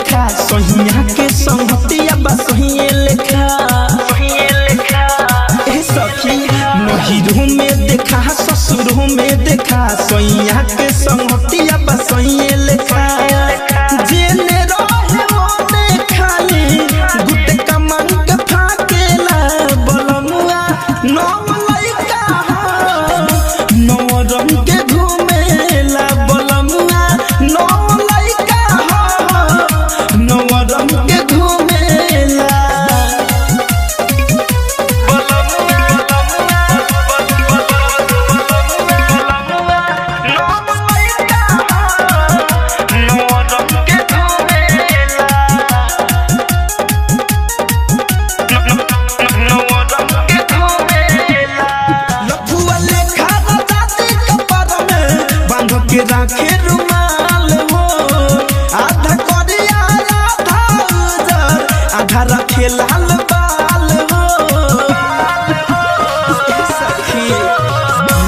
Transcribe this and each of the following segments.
देखा सहिया के संगतिया बा सहिए लेखा ए सखी नहिरू में देखा ससुरू में देखा सहिया के संगतिया बा सहिए लेखा जेने रहे ओने खाली गुटे कमान के फाकेला बलमुआ नौ लइका नौ रंग के घूमेला बलमुआ नौ लइका नौ रंग के घूमेला राखे रुमाल हो आधा करिया आधा उजर आधा रखे लाल बाल हो सखी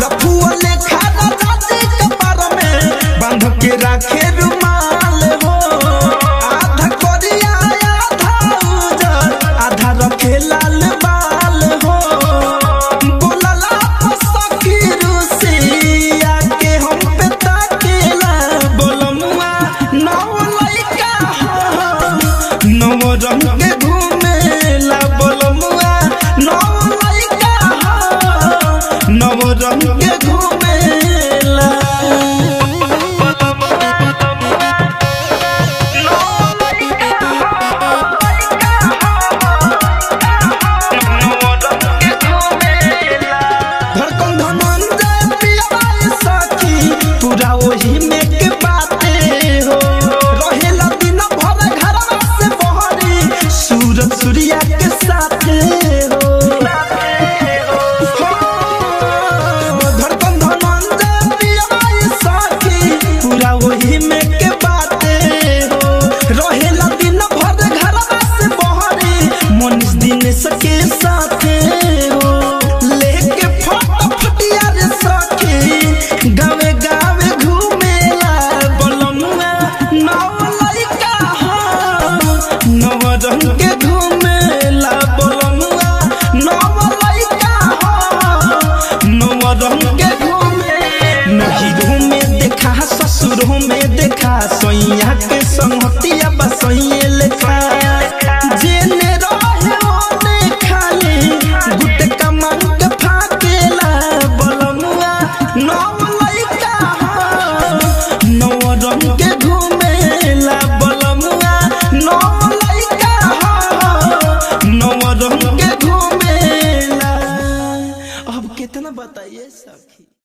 लफुआ लेखा राते कपार में बांध के राखे रुमाल हो आधा करिया आधा उजर आधा रखे लाल बाल हो नौ रंग के घूमेला बलमुआ नौ लइका नौ रंग के घूमेला धड़कन धनंजय पिया सखी पूरा वही में के बाते हो रहेला दिन भर घरवा से बहरी सूरज सूर्या के साथ हो धड़कन धनंजय पिया सखी पूरा वही में के बाते हो रहेला दिन भर घरवा से बहरी मनीष दिनेश के साथ हो लेके फटिया रे सखी गावे गावे घूमेला बलमुआ नौ लइका नौ रंग के घूमेला बलमुआ नौ लइका नौ रंग के घूमे नहिरू में देखा ससुरू में देखा सैया के संगतिया बा सहिए लेखा जेने रहे ओने खाली गुटे कमान के फाकेला बलमुआ नौ लइका नौ रंग के घूमेला बलमुआ नौ लइका नौ रंग के घूमेला अब कितना बताइए सब।